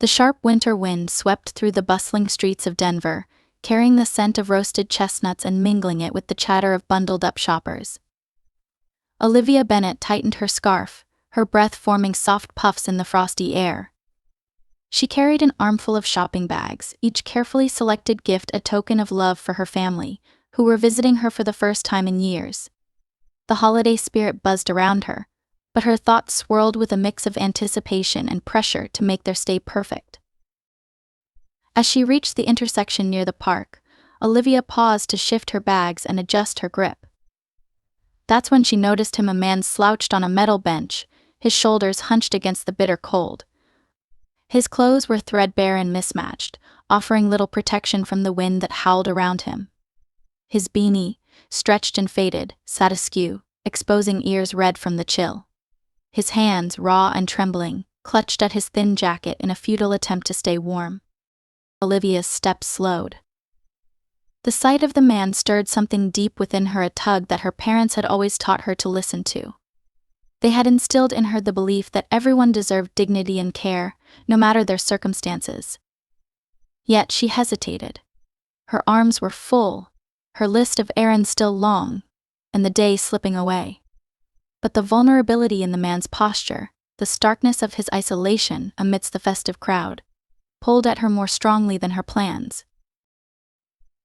The sharp winter wind swept through the bustling streets of Denver, carrying the scent of roasted chestnuts and mingling it with the chatter of bundled-up shoppers. Olivia Bennet tightened her scarf, her breath forming soft puffs in the frosty air. She carried an armful of shopping bags, each carefully selected gift a token of love for her family, who were visiting her for the first time in years. The holiday spirit buzzed around her, but her thoughts swirled with a mix of anticipation and pressure to make their stay perfect. As she reached the intersection near the park, Olivia paused to shift her bags and adjust her grip. That's when she noticed him, a man slouched on a metal bench, his shoulders hunched against the bitter cold. His clothes were threadbare and mismatched, offering little protection from the wind that howled around him. His beanie, stretched and faded, sat askew, exposing ears red from the chill. His hands, raw and trembling, clutched at his thin jacket in a futile attempt to stay warm. Olivia's steps slowed. The sight of the man stirred something deep within her, a tug that her parents had always taught her to listen to. They had instilled in her the belief that everyone deserved dignity and care, no matter their circumstances. Yet she hesitated. Her arms were full, her list of errands still long, and the day slipping away. But the vulnerability in the man's posture, the starkness of his isolation amidst the festive crowd, pulled at her more strongly than her plans.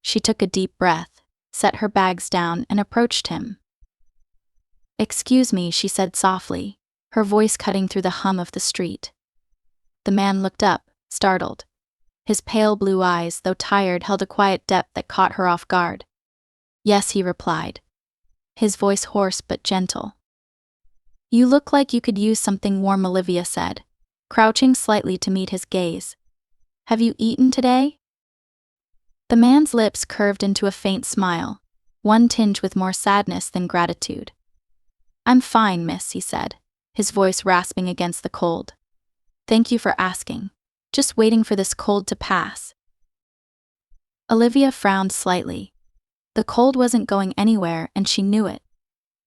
She took a deep breath, set her bags down, and approached him. "Excuse me," she said softly, her voice cutting through the hum of the street. The man looked up, startled. His pale blue eyes, though tired, held a quiet depth that caught her off guard. "Yes," he replied, his voice hoarse but gentle. "You look like you could use something warm," Olivia said, crouching slightly to meet his gaze. "Have you eaten today?" The man's lips curved into a faint smile, one tinged with more sadness than gratitude. "I'm fine, miss," he said, his voice rasping against the cold. "Thank you for asking. Just waiting for this cold to pass." Olivia frowned slightly. The cold wasn't going anywhere, and she knew it.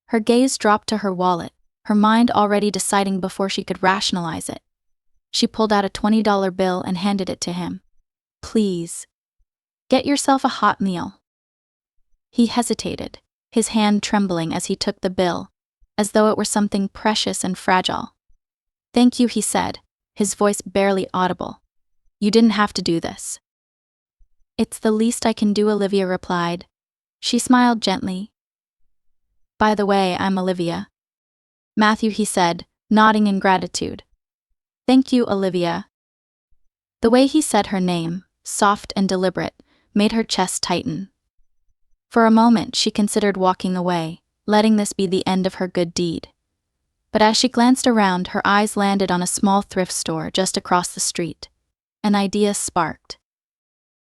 Her gaze dropped to her wallet, her mind already deciding before she could rationalize it. She pulled out a $20 bill and handed it to him. "Please. Get yourself a hot meal." He hesitated, his hand trembling as he took the bill, as though it were something precious and fragile. "Thank you," he said, his voice barely audible. "You didn't have to do this." "It's the least I can do," Olivia replied. She smiled gently. "By the way, I'm Olivia." "Matthew," he said, nodding in gratitude. "Thank you, Olivia." The way he said her name, soft and deliberate, made her chest tighten. For a moment she considered walking away, letting this be the end of her good deed. But as she glanced around, her eyes landed on a small thrift store just across the street. An idea sparked.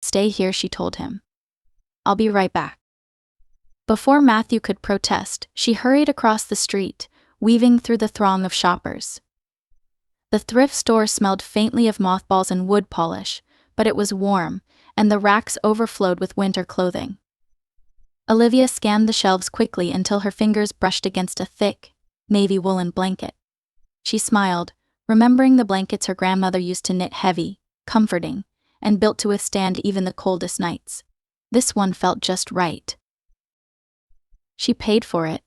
"Stay here," she told him. "I'll be right back." Before Matthew could protest, she hurried across the street, weaving through the throng of shoppers. The thrift store smelled faintly of mothballs and wood polish, but it was warm, and the racks overflowed with winter clothing. Olivia scanned the shelves quickly until her fingers brushed against a thick, navy woolen blanket. She smiled, remembering the blankets her grandmother used to knit, heavy, comforting, and built to withstand even the coldest nights. This one felt just right. She paid for it,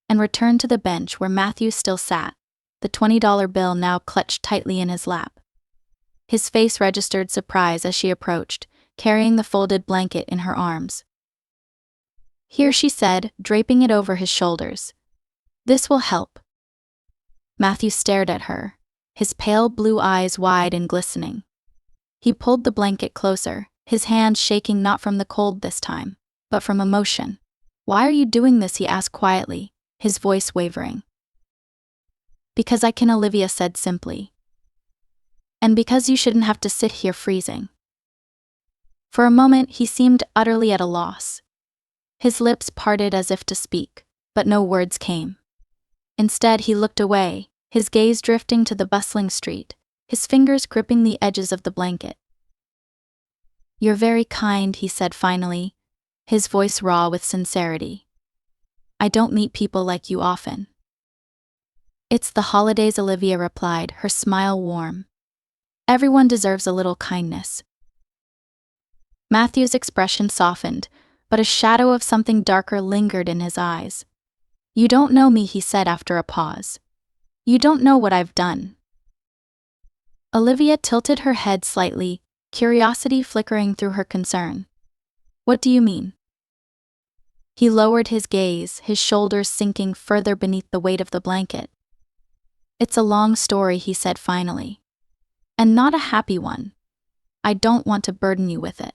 and returned to the bench where Matthew still sat, the $20 bill now clutched tightly in his lap. His face registered surprise as she approached, carrying the folded blanket in her arms. "Here," she said, draping it over his shoulders. "This will help." Matthew stared at her, his pale blue eyes wide and glistening. He pulled the blanket closer, his hands shaking not from the cold this time, but from emotion. "Why are you doing this?" he asked quietly, his voice wavering. "Because I can," Olivia said simply. "And because you shouldn't have to sit here freezing." For a moment he seemed utterly at a loss. His lips parted as if to speak, but no words came. Instead he looked away, his gaze drifting to the bustling street, his fingers gripping the edges of the blanket. "You're very kind," he said finally, his voice raw with sincerity. "I don't meet people like you often." "It's the holidays," Olivia replied, her smile warm. Everyone deserves a little kindness. Matthew's expression softened, but a shadow of something darker lingered in his eyes. You don't know me, he said after a pause. You don't know what I've done. Olivia tilted her head slightly, curiosity flickering through her concern. What do you mean? He lowered his gaze, his shoulders sinking further beneath the weight of the blanket. It's a long story, he said finally. And not a happy one. I don't want to burden you with it.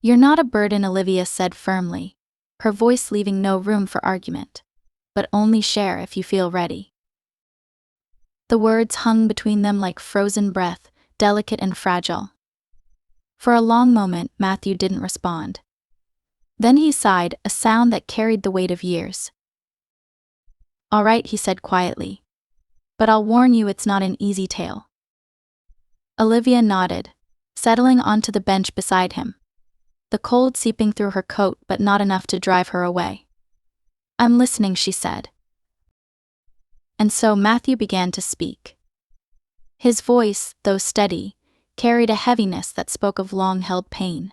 You're not a burden, Olivia said firmly, her voice leaving no room for argument. But only share if you feel ready. The words hung between them like frozen breath, delicate and fragile. For a long moment, Matthew didn't respond. Then he sighed, a sound that carried the weight of years. All right, he said quietly. But I'll warn you, it's not an easy tale. Olivia nodded, settling onto the bench beside him. The cold seeping through her coat, but not enough to drive her away. I'm listening, she said. And so Matthew began to speak. His voice, though steady, carried a heaviness that spoke of long-held pain.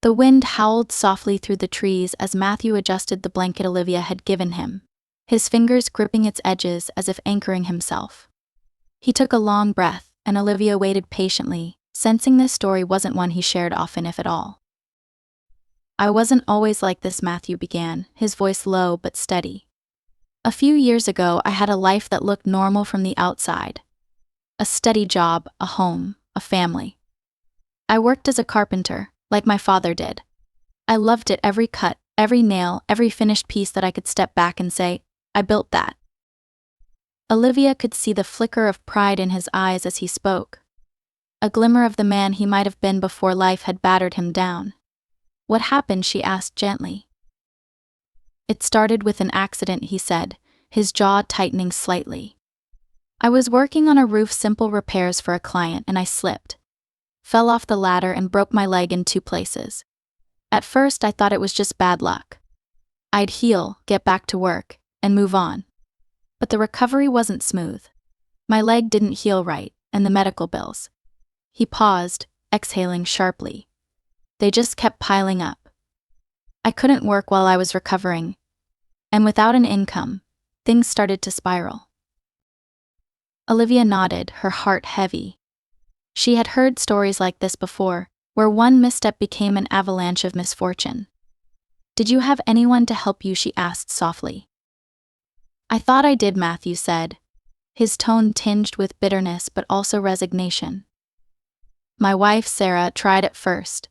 The wind howled softly through the trees as Matthew adjusted the blanket Olivia had given him, his fingers gripping its edges as if anchoring himself. He took a long breath, and Olivia waited patiently, sensing this story wasn't one he shared often, if at all. I wasn't always like this, Matthew began, his voice low but steady. A few years ago, I had a life that looked normal from the outside. A steady job, a home, a family. I worked as a carpenter, like my father did. I loved it, every cut, every nail, every finished piece that I could step back and say, I built that. Olivia could see the flicker of pride in his eyes as he spoke. A glimmer of the man he might have been before life had battered him down. What happened? She asked gently. It started with an accident, he said, his jaw tightening slightly. I was working on a roof, simple repairs for a client, and I slipped. Fell off the ladder and broke my leg in 2 places. At first I thought it was just bad luck. I'd heal, get back to work, and move on. But the recovery wasn't smooth. My leg didn't heal right, and the medical bills. He paused, exhaling sharply. They just kept piling up. I couldn't work while I was recovering. And without an income, things started to spiral. Olivia nodded, her heart heavy. She had heard stories like this before, where one misstep became an avalanche of misfortune. Did you have anyone to help you? She asked softly. I thought I did, Matthew said, his tone tinged with bitterness but also resignation. My wife, Sarah, tried at first.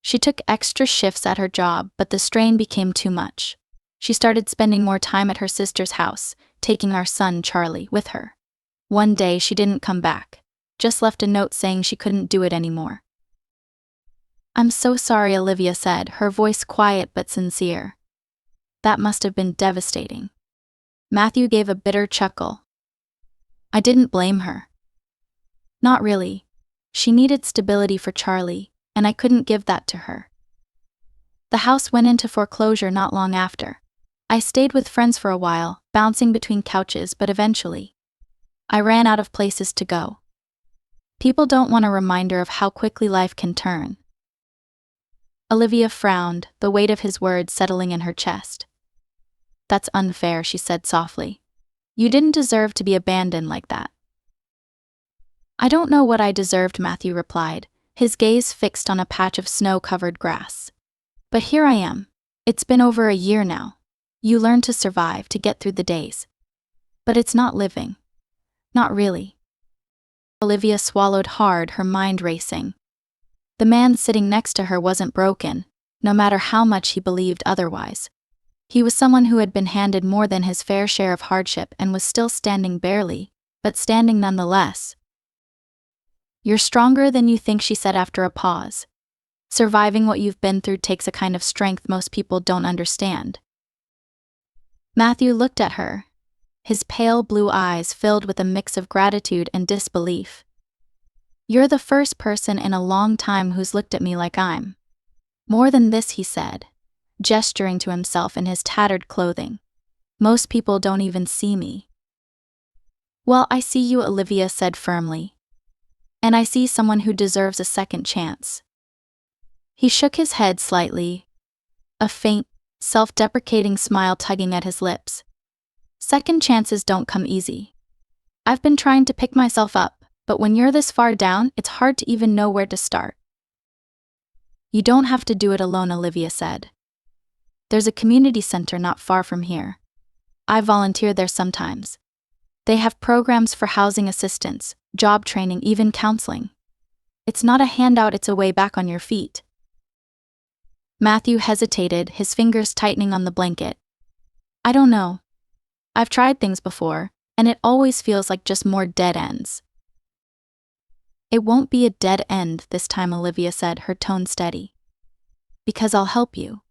She took extra shifts at her job, but the strain became too much. She started spending more time at her sister's house, taking our son, Charlie, with her. One day she didn't come back, just left a note saying she couldn't do it anymore. I'm so sorry, Olivia said, her voice quiet but sincere. That must have been devastating. Matthew gave a bitter chuckle. I didn't blame her. Not really. She needed stability for Charlie, and I couldn't give that to her. The house went into foreclosure not long after. I stayed with friends for a while, bouncing between couches, but eventually, I ran out of places to go. People don't want a reminder of how quickly life can turn. Olivia frowned, the weight of his words settling in her chest. That's unfair, she said softly. You didn't deserve to be abandoned like that. I don't know what I deserved, Matthew replied, his gaze fixed on a patch of snow-covered grass. But here I am. It's been over a year now. You learn to survive, to get through the days. But it's not living. Not really. Olivia swallowed hard, her mind racing. The man sitting next to her wasn't broken, no matter how much he believed otherwise. He was someone who had been handed more than his fair share of hardship and was still standing barely, but standing nonetheless. You're stronger than you think, she said after a pause. Surviving what you've been through takes a kind of strength most people don't understand. Matthew looked at her, his pale blue eyes filled with a mix of gratitude and disbelief. You're the first person in a long time who's looked at me like I'm more than this, he said, gesturing to himself in his tattered clothing. Most people don't even see me. Well, I see you, Olivia said firmly. And I see someone who deserves a second chance. He shook his head slightly, a faint, self-deprecating smile tugging at his lips. Second chances don't come easy. I've been trying to pick myself up, but when you're this far down, it's hard to even know where to start. You don't have to do it alone, Olivia said. There's a community center not far from here. I volunteer there sometimes. They have programs for housing assistance, job training, even counseling. It's not a handout, it's a way back on your feet. Matthew hesitated, his fingers tightening on the blanket. I don't know. I've tried things before, and it always feels like just more dead ends. It won't be a dead end this time, Olivia said, her tone steady. Because I'll help you.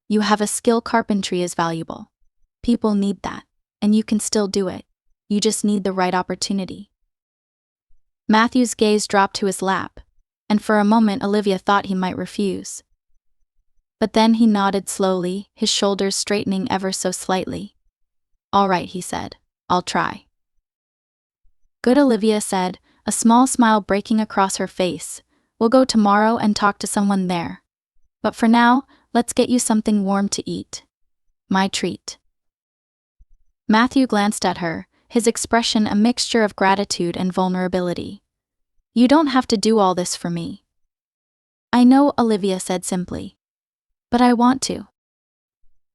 You have a skill, carpentry is valuable. People need that, and you can still do it. You just need the right opportunity. Matthew's gaze dropped to his lap, and for a moment Olivia thought he might refuse. But then he nodded slowly, his shoulders straightening ever so slightly. All right, he said, I'll try. Good, Olivia said, a small smile breaking across her face. We'll go tomorrow and talk to someone there. But for now, let's get you something warm to eat. My treat. Matthew glanced at her, his expression a mixture of gratitude and vulnerability. You don't have to do all this for me. I know, Olivia said simply. But I want to.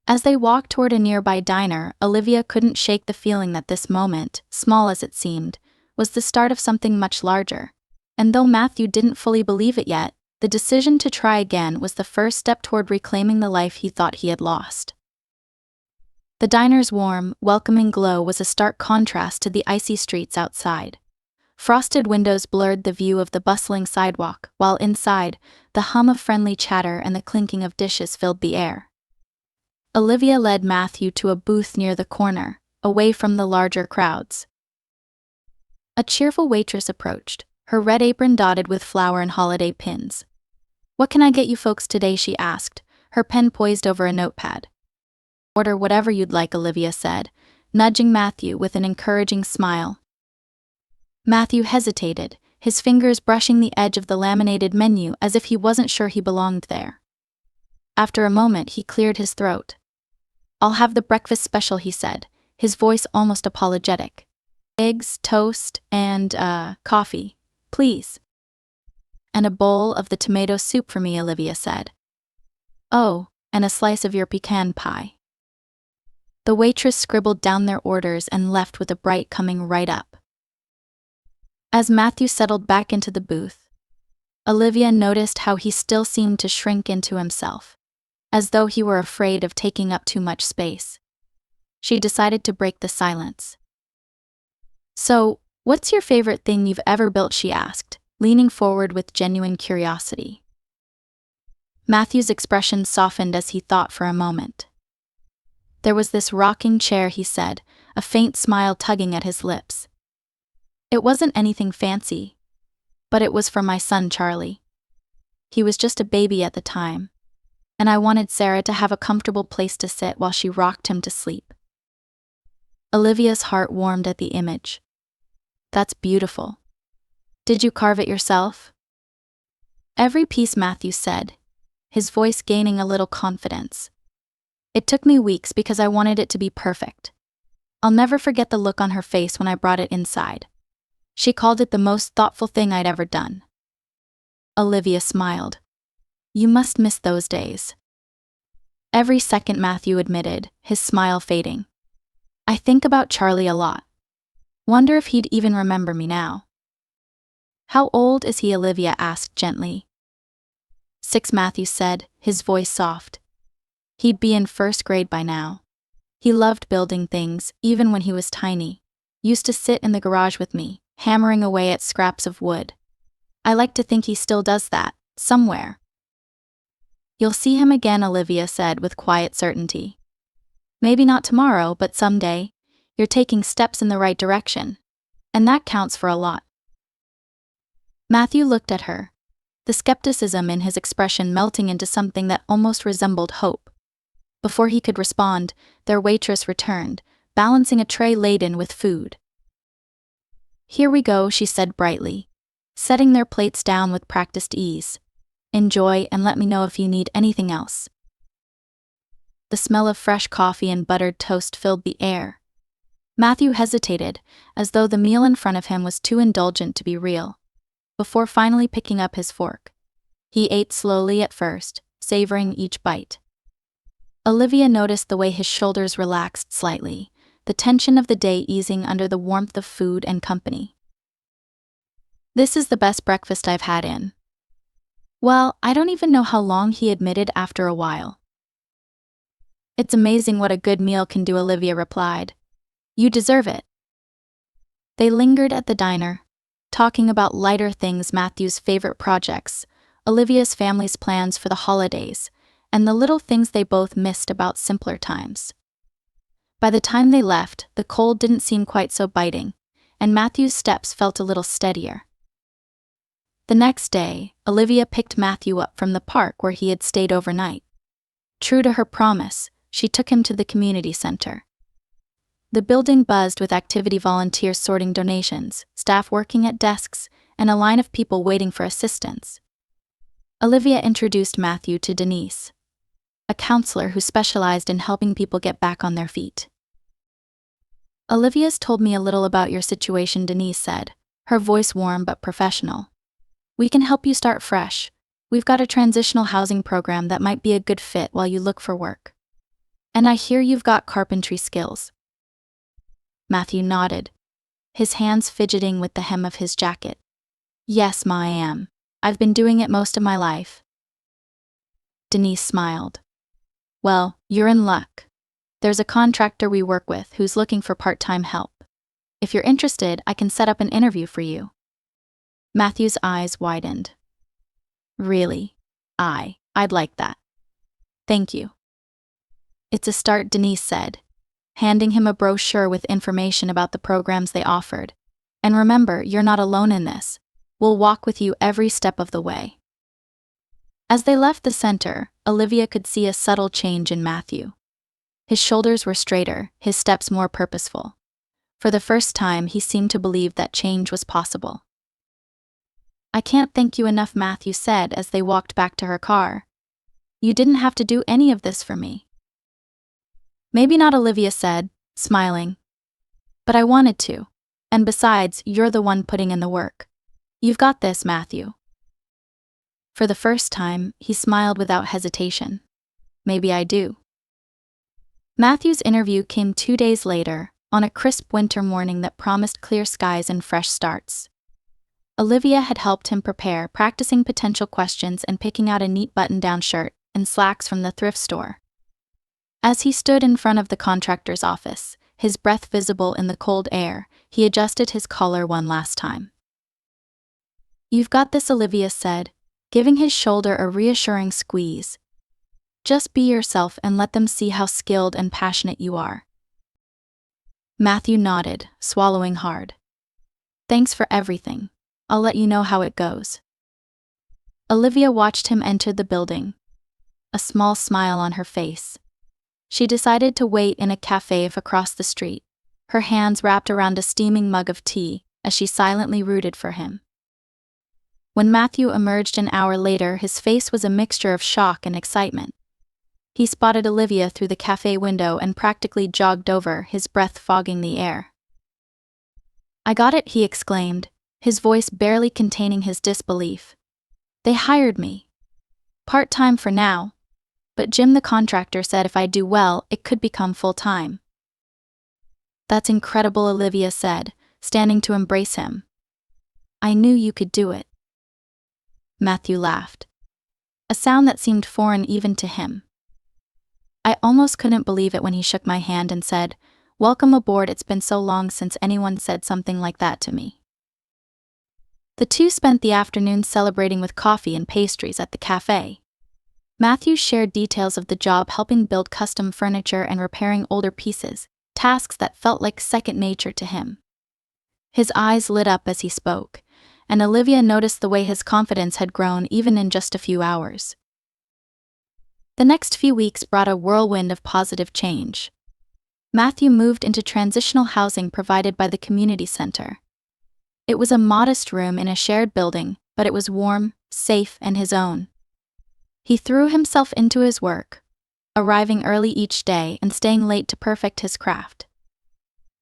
As they walked toward a nearby diner, Olivia couldn't shake the feeling that this moment, small as it seemed, was the start of something much larger. And though Matthew didn't fully believe it yet, the decision to try again was the first step toward reclaiming the life he thought he had lost. The diner's warm, welcoming glow was a stark contrast to the icy streets outside. Frosted windows blurred the view of the bustling sidewalk, while inside, the hum of friendly chatter and the clinking of dishes filled the air. Olivia led Matthew to a booth near the corner, away from the larger crowds. A cheerful waitress approached, her red apron dotted with flower and holiday pins. What can I get you folks today? She asked, her pen poised over a notepad. Order whatever you'd like, Olivia said, nudging Matthew with an encouraging smile. Matthew hesitated, his fingers brushing the edge of the laminated menu as if he wasn't sure he belonged there. After a moment, he cleared his throat. I'll have the breakfast special, he said, his voice almost apologetic. Eggs, toast, and, coffee, please. And a bowl of the tomato soup for me, Olivia said. Oh, and a slice of your pecan pie. The waitress scribbled down their orders and left with a bright coming right up. As Matthew settled back into the booth, Olivia noticed how he still seemed to shrink into himself, as though he were afraid of taking up too much space. She decided to break the silence. So, what's your favorite thing you've ever built? She asked, leaning forward with genuine curiosity. Matthew's expression softened as he thought for a moment. There was this rocking chair, he said, a faint smile tugging at his lips. It wasn't anything fancy, but it was for my son Charlie. He was just a baby at the time, and I wanted Sarah to have a comfortable place to sit while she rocked him to sleep. Olivia's heart warmed at the image. That's beautiful. Did you carve it yourself? Every piece, Matthew said, his voice gaining a little confidence. It took me weeks because I wanted it to be perfect. I'll never forget the look on her face when I brought it inside. She called it the most thoughtful thing I'd ever done. Olivia smiled. You must miss those days. Every second, Matthew admitted, his smile fading. I think about Charlie a lot. Wonder if he'd even remember me now. How old is he? Olivia asked gently. 6, Matthew said, his voice soft. He'd be in first grade by now. He loved building things, even when he was tiny. Used to sit in the garage with me, hammering away at scraps of wood. I like to think he still does that, somewhere. You'll see him again, Olivia said with quiet certainty. Maybe not tomorrow, but someday. You're taking steps in the right direction. And that counts for a lot. Matthew looked at her, the skepticism in his expression melting into something that almost resembled hope. Before he could respond, their waitress returned, balancing a tray laden with food. Here we go, she said brightly, setting their plates down with practiced ease. Enjoy and let me know if you need anything else. The smell of fresh coffee and buttered toast filled the air. Matthew hesitated, as though the meal in front of him was too indulgent to be real. Before finally picking up his fork, he ate slowly at first, savoring each bite. Olivia noticed the way his shoulders relaxed slightly, the tension of the day easing under the warmth of food and company. This is the best breakfast I've had in. Well, I don't even know how long, he admitted after a while. It's amazing what a good meal can do, Olivia replied. You deserve it. They lingered at the diner, talking about lighter things, Matthew's favorite projects, Olivia's family's plans for the holidays, and the little things they both missed about simpler times. By the time they left, the cold didn't seem quite so biting, and Matthew's steps felt a little steadier. The next day, Olivia picked Matthew up from the park where he had stayed overnight. True to her promise, she took him to the community center. The building buzzed with activity volunteers sorting donations, staff working at desks, and a line of people waiting for assistance. Olivia introduced Matthew to Denise, a counselor who specialized in helping people get back on their feet. Olivia's told me a little about your situation, Denise said, her voice warm but professional. We can help you start fresh. We've got a transitional housing program that might be a good fit while you look for work. And I hear you've got carpentry skills. Matthew nodded, his hands fidgeting with the hem of his jacket. Yes, Ma, I am. I've been doing it most of my life. Denise smiled. Well, you're in luck. There's a contractor we work with who's looking for part-time help. If you're interested, I can set up an interview for you. Matthew's eyes widened. Really? I'd like that. Thank you. It's a start, Denise said, handing him a brochure with information about the programs they offered. And remember, you're not alone in this. We'll walk with you every step of the way. As they left the center, Olivia could see a subtle change in Matthew. His shoulders were straighter, his steps more purposeful. For the first time, he seemed to believe that change was possible. I can't thank you enough, Matthew said as they walked back to her car. You didn't have to do any of this for me. Maybe not, Olivia said, smiling. But I wanted to. And besides, you're the one putting in the work. You've got this, Matthew. For the first time, he smiled without hesitation. Maybe I do. Matthew's interview came 2 days later, on a crisp winter morning that promised clear skies and fresh starts. Olivia had helped him prepare, practicing potential questions and picking out a neat button-down shirt and slacks from the thrift store. As he stood in front of the contractor's office, his breath visible in the cold air, he adjusted his collar one last time. You've got this, Olivia said, giving his shoulder a reassuring squeeze. Just be yourself and let them see how skilled and passionate you are. Matthew nodded, swallowing hard. Thanks for everything. I'll let you know how it goes. Olivia watched him enter the building, a small smile on her face. She decided to wait in a cafe across the street, her hands wrapped around a steaming mug of tea, as she silently rooted for him. When Matthew emerged an hour later, his face was a mixture of shock and excitement. He spotted Olivia through the cafe window and practically jogged over, his breath fogging the air. I got it, he exclaimed, his voice barely containing his disbelief. They hired me. Part-time for now. But Jim the contractor said if I do well, it could become full-time. That's incredible, Olivia said, standing to embrace him. I knew you could do it. Matthew laughed, a sound that seemed foreign even to him. I almost couldn't believe it when he shook my hand and said, "Welcome aboard, it's been so long since anyone said something like that to me." The two spent the afternoon celebrating with coffee and pastries at the cafe. Matthew shared details of the job, helping build custom furniture and repairing older pieces, tasks that felt like second nature to him. His eyes lit up as he spoke, and Olivia noticed the way his confidence had grown even in just a few hours. The next few weeks brought a whirlwind of positive change. Matthew moved into transitional housing provided by the community center. It was a modest room in a shared building, but it was warm, safe, and his own. He threw himself into his work, arriving early each day and staying late to perfect his craft.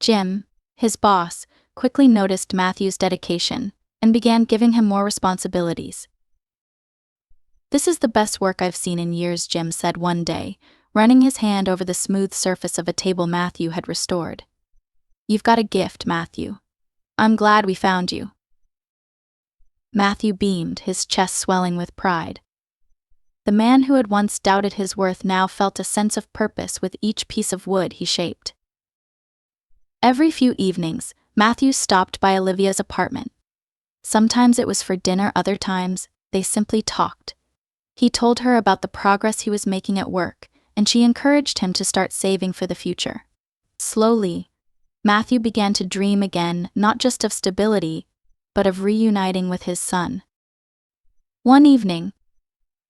Jim, his boss, quickly noticed Matthew's dedication and began giving him more responsibilities. "This is the best work I've seen in years," Jim said one day, running his hand over the smooth surface of a table Matthew had restored. "You've got a gift, Matthew. I'm glad we found you." Matthew beamed, his chest swelling with pride. The man who had once doubted his worth now felt a sense of purpose with each piece of wood he shaped. Every few evenings, Matthew stopped by Olivia's apartment. Sometimes it was for dinner, other times, they simply talked. He told her about the progress he was making at work, and she encouraged him to start saving for the future. Slowly, Matthew began to dream again, not just of stability, but of reuniting with his son. One evening,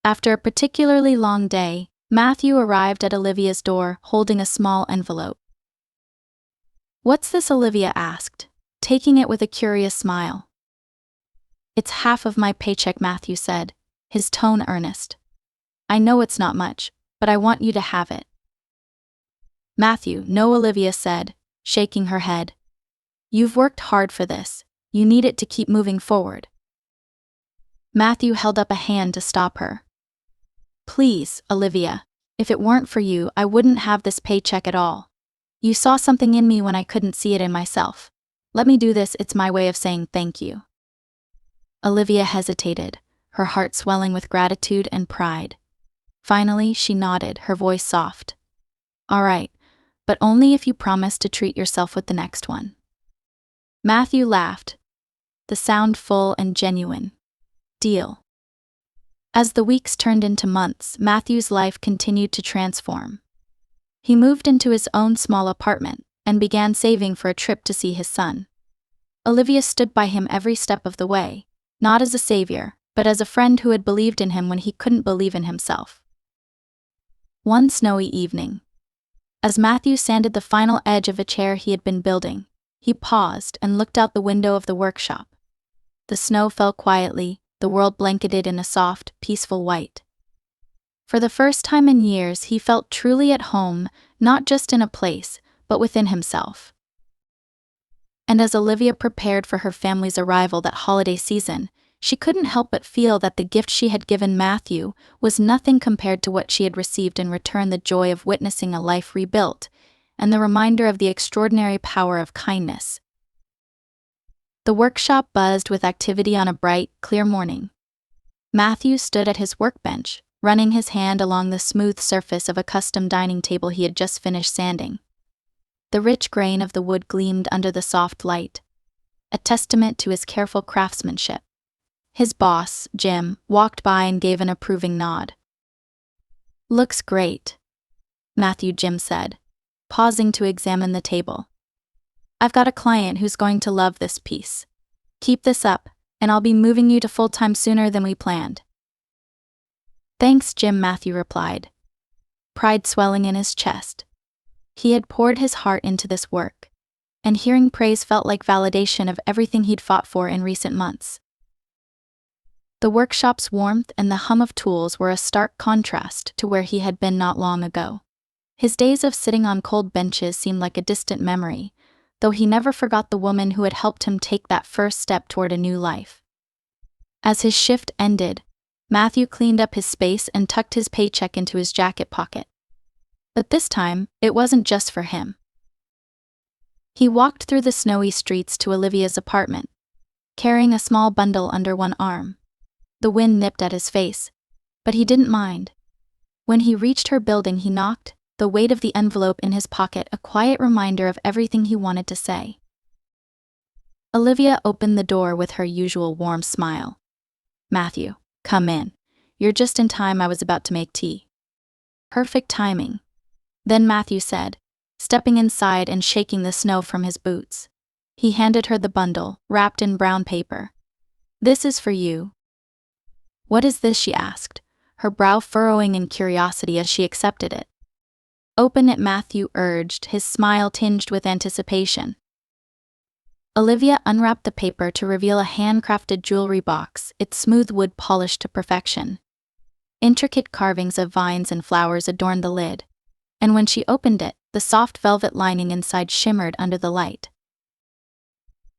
after a particularly long day, Matthew arrived at Olivia's door holding a small envelope. "What's this?" Olivia asked, taking it with a curious smile. "It's half of my paycheck," Matthew said, his tone earnest. "I know it's not much, but I want you to have it." "Matthew, no," Olivia said, shaking her head. "You've worked hard for this. You need it to keep moving forward." Matthew held up a hand to stop her. "Please, Olivia, if it weren't for you, I wouldn't have this paycheck at all. You saw something in me when I couldn't see it in myself. Let me do this, it's my way of saying thank you." Olivia hesitated, her heart swelling with gratitude and pride. Finally, she nodded, her voice soft. "All right, but only if you promise to treat yourself with the next one." Matthew laughed, the sound full and genuine. "Deal." As the weeks turned into months, Matthew's life continued to transform. He moved into his own small apartment and began saving for a trip to see his son. Olivia stood by him every step of the way, not as a savior, but as a friend who had believed in him when he couldn't believe in himself. One snowy evening, as Matthew sanded the final edge of a chair he had been building, he paused and looked out the window of the workshop. The snow fell quietly, the world blanketed in a soft, peaceful white. For the first time in years, he felt truly at home, not just in a place, but within himself. And as Olivia prepared for her family's arrival that holiday season, she couldn't help but feel that the gift she had given Matthew was nothing compared to what she had received in return: the joy of witnessing a life rebuilt, and the reminder of the extraordinary power of kindness. The workshop buzzed with activity on a bright, clear morning. Matthew stood at his workbench, running his hand along the smooth surface of a custom dining table he had just finished sanding. The rich grain of the wood gleamed under the soft light, a testament to his careful craftsmanship. His boss, Jim, walked by and gave an approving nod. "Looks great," Jim said, pausing to examine the table. "I've got a client who's going to love this piece. Keep this up, and I'll be moving you to full-time sooner than we planned." "Thanks, Jim," Matthew replied, pride swelling in his chest. He had poured his heart into this work, and hearing praise felt like validation of everything he'd fought for in recent months. The workshop's warmth and the hum of tools were a stark contrast to where he had been not long ago. His days of sitting on cold benches seemed like a distant memory, though he never forgot the woman who had helped him take that first step toward a new life. As his shift ended, Matthew cleaned up his space and tucked his paycheck into his jacket pocket. But this time, it wasn't just for him. He walked through the snowy streets to Olivia's apartment, carrying a small bundle under one arm. The wind nipped at his face, but he didn't mind. When he reached her building, he knocked, the weight of the envelope in his pocket a quiet reminder of everything he wanted to say. Olivia opened the door with her usual warm smile. "Matthew, come in. You're just in time, I was about to make tea." "Perfect timing." Then Matthew said, stepping inside and shaking the snow from his boots. He handed her the bundle, wrapped in brown paper. "This is for you." "What is this?" she asked, her brow furrowing in curiosity as she accepted it. "Open it," Matthew urged, his smile tinged with anticipation. Olivia unwrapped the paper to reveal a handcrafted jewelry box, its smooth wood polished to perfection. Intricate carvings of vines and flowers adorned the lid, and when she opened it, the soft velvet lining inside shimmered under the light.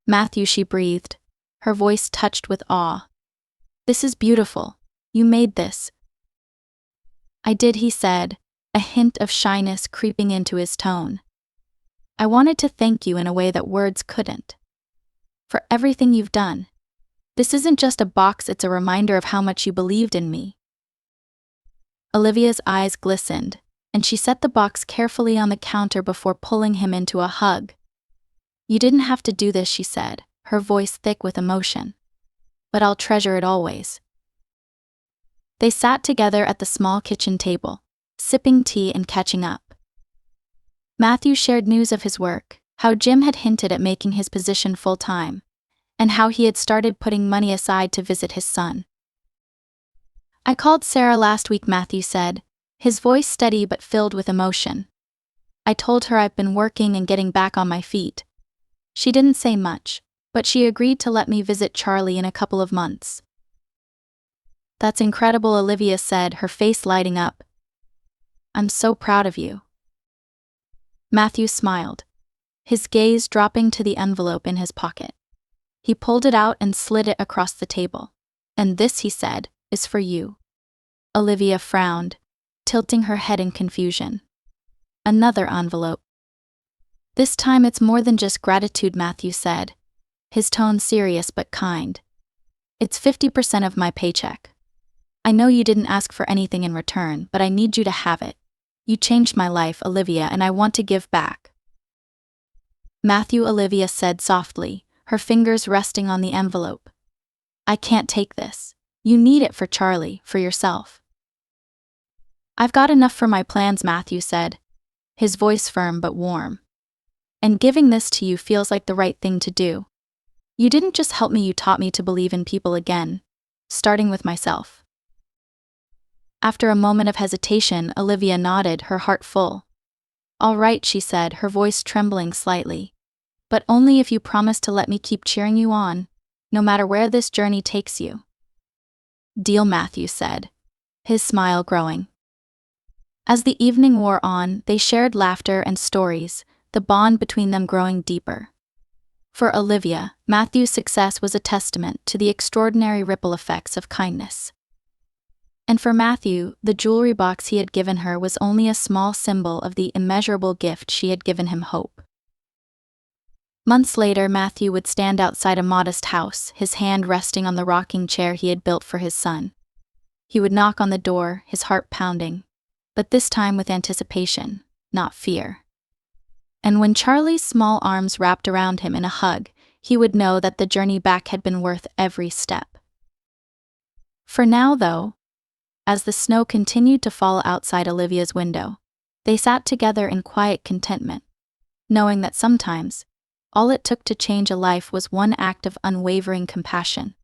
"Matthew," she breathed, her voice touched with awe. "This is beautiful. You made this." "I did," he said, a hint of shyness creeping into his tone. "I wanted to thank you in a way that words couldn't. For everything you've done. This isn't just a box, it's a reminder of how much you believed in me." Olivia's eyes glistened, and she set the box carefully on the counter before pulling him into a hug. "You didn't have to do this," she said, her voice thick with emotion. "But I'll treasure it always." They sat together at the small kitchen table, sipping tea and catching up. Matthew shared news of his work, how Jim had hinted at making his position full-time, and how he had started putting money aside to visit his son. "I called Sarah last week," Matthew said, his voice steady but filled with emotion. "I told her I've been working and getting back on my feet. She didn't say much, but she agreed to let me visit Charlie in a couple of months." "That's incredible," Olivia said, her face lighting up. "I'm so proud of you." Matthew smiled, his gaze dropping to the envelope in his pocket. He pulled it out and slid it across the table. "And this," he said, "is for you." Olivia frowned, tilting her head in confusion. Another envelope. "This time it's more than just gratitude," Matthew said, his tone serious but kind. "It's 50% of my paycheck. I know you didn't ask for anything in return, but I need you to have it. You changed my life, Olivia, and I want to give back." "Matthew," Olivia said softly, her fingers resting on the envelope. "I can't take this. You need it for Charlie, for yourself." "I've got enough for my plans," Matthew said, his voice firm but warm. "And giving this to you feels like the right thing to do. You didn't just help me, you taught me to believe in people again, starting with myself." After a moment of hesitation, Olivia nodded, her heart full. "All right," she said, her voice trembling slightly. "But only if you promise to let me keep cheering you on, no matter where this journey takes you." "Deal," Matthew said, his smile growing. As the evening wore on, they shared laughter and stories, the bond between them growing deeper. For Olivia, Matthew's success was a testament to the extraordinary ripple effects of kindness. And for Matthew, the jewelry box he had given her was only a small symbol of the immeasurable gift she had given him: hope. Months later, Matthew would stand outside a modest house, his hand resting on the rocking chair he had built for his son. He would knock on the door, his heart pounding, but this time with anticipation, not fear. And when Charlie's small arms wrapped around him in a hug, he would know that the journey back had been worth every step. For now, though, as the snow continued to fall outside Olivia's window, they sat together in quiet contentment, knowing that sometimes, all it took to change a life was one act of unwavering compassion.